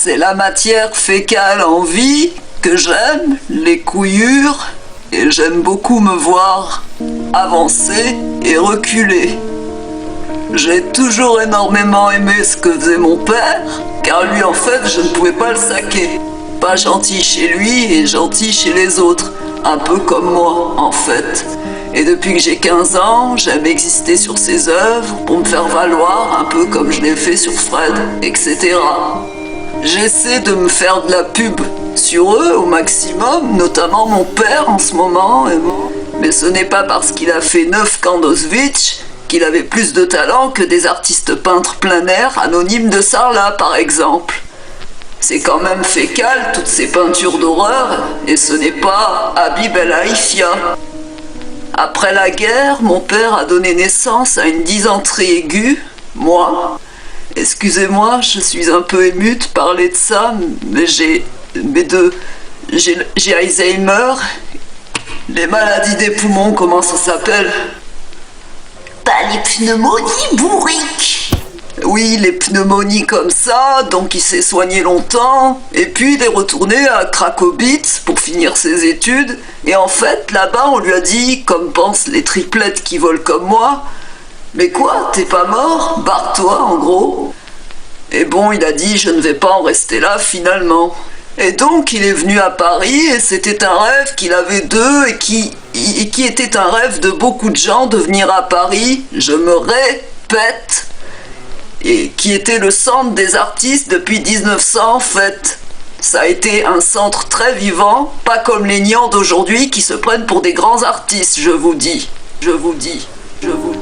C'est la matière fécale en vie que j'aime, les couillures, et j'aime beaucoup me voir avancer et reculer. J'ai toujours énormément aimé ce que faisait mon père, car lui en fait je ne pouvais pas le saquer. Pas gentil chez lui et gentil chez les autres, un peu comme moi en fait. Et depuis que j'ai 15 ans, j'aime exister sur ses œuvres pour me faire valoir, un peu comme je l'ai fait sur Fred, etc. J'essaie de me faire de la pub sur eux au maximum, notamment mon père en ce moment. Mais ce n'est pas parce qu'il a fait 9 camps d'Auschwitz qu'il avait plus de talent que des artistes peintres plein air anonymes de Sarlat par exemple. C'est quand même fécal toutes ces peintures d'horreur, et ce n'est pas Habib El Haïfia. Après la guerre, mon père a donné naissance à une dysenterie aiguë, moi. Excusez-moi, je suis un peu émue de parler de ça, mais j'ai Alzheimer, les maladies des poumons, comment ça s'appelle? Pas les pneumonies bourriques. Oui, les pneumonies comme ça, donc il s'est soigné longtemps, et puis il est retourné à Cracovitz pour finir ses études, et en fait, là-bas, on lui a dit, comme pensent les triplettes qui volent comme moi, « Mais quoi, t'es pas mort? Barre-toi, en gros !» Et bon, il a dit, je ne vais pas en rester là, finalement. Et donc, il est venu à Paris, et c'était un rêve qu'il avait d'eux, et qui était un rêve de beaucoup de gens de venir à Paris, je me répète, et qui était le centre des artistes depuis 1900 en fait. Ça a été un centre très vivant, pas comme les niants d'aujourd'hui qui se prennent pour des grands artistes, je vous dis.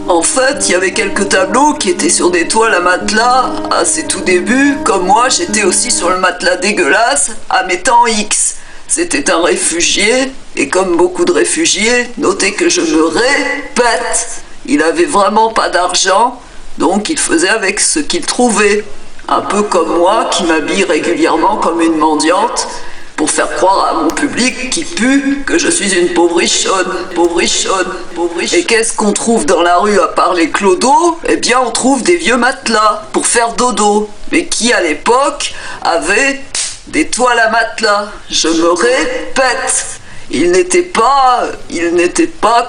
En fait, il y avait quelques tableaux qui étaient sur des toiles à matelas à ses tout débuts, comme moi j'étais aussi sur le matelas dégueulasse à mes temps X. C'était un réfugié, et comme beaucoup de réfugiés, notez que je me répète, il avait vraiment pas d'argent, donc il faisait avec ce qu'il trouvait. Un peu comme moi qui m'habille régulièrement comme une mendiante pour faire croire à mon public qui pue que je suis une pauvrichonne. Et qu'est-ce qu'on trouve dans la rue à part les clodos? Eh bien on trouve des vieux matelas pour faire dodo, mais qui à l'époque avait des toiles à matelas. Je me répète. Il n'était pas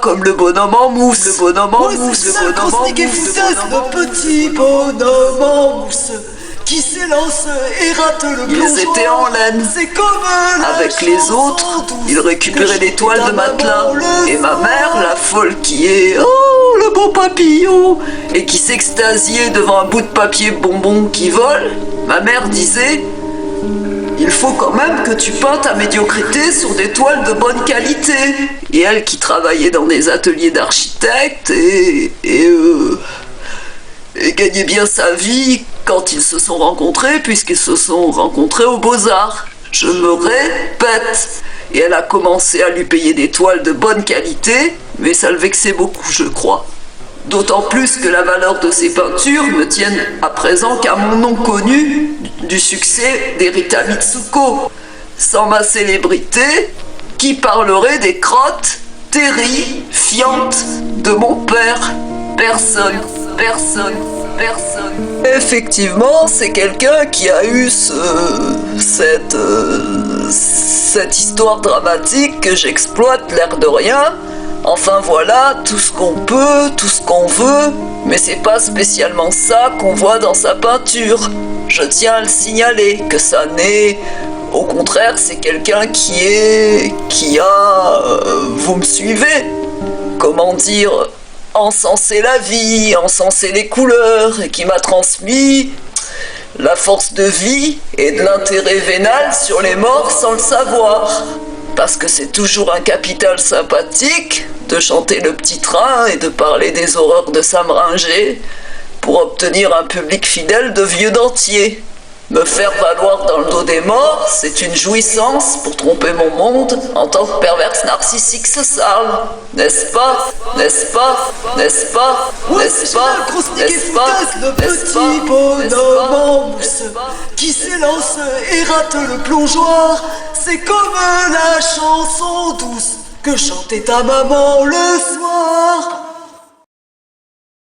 comme le bonhomme en mousse. Le petit bonhomme en mousse qui s'élance et rate le plongeoir. Ils étaient en laine. C'est comme avec les autres, ils récupéraient des toiles de matelas. Et ma mère, la folle qui est « Oh, le beau papillon !» et qui s'extasiait devant un bout de papier bonbon qui vole, ma mère disait « Il faut quand même que tu peins ta médiocrité sur des toiles de bonne qualité. » Et elle qui travaillait dans des ateliers d'architectes et gagnait bien sa vie quand ils se sont rencontrés, puisqu'ils se sont rencontrés aux Beaux-Arts. Je me répète. Et elle a commencé à lui payer des toiles de bonne qualité, mais ça le vexait beaucoup, je crois. D'autant plus que la valeur de ces peintures ne tiennent à présent qu'à mon nom connu du succès d'Erita Mitsuko. Sans ma célébrité, qui parlerait des crottes terrifiantes de mon père? Personne. Effectivement, c'est quelqu'un qui a eu cette histoire dramatique que j'exploite l'air de rien. Enfin voilà, tout ce qu'on peut, tout ce qu'on veut, mais c'est pas spécialement ça qu'on voit dans sa peinture. Je tiens à le signaler, que ça n'est... Au contraire, c'est quelqu'un qui a... vous me suivez? Comment dire... encensé la vie, encensé les couleurs, et qui m'a transmis la force de vie et de l'intérêt vénal sur les morts sans le savoir. Parce que c'est toujours un capital sympathique de chanter le petit train et de parler des horreurs de Sam Ringer pour obtenir un public fidèle de vieux dentiers. Me faire valoir dans le dos des morts, c'est une jouissance pour tromper mon monde en tant que perverse narcissique sale. N'est-ce pas? Le petit bonhomme en mousse qui s'élance et rate le plongeoir. C'est comme la chanson douce que chantait ta maman le soir.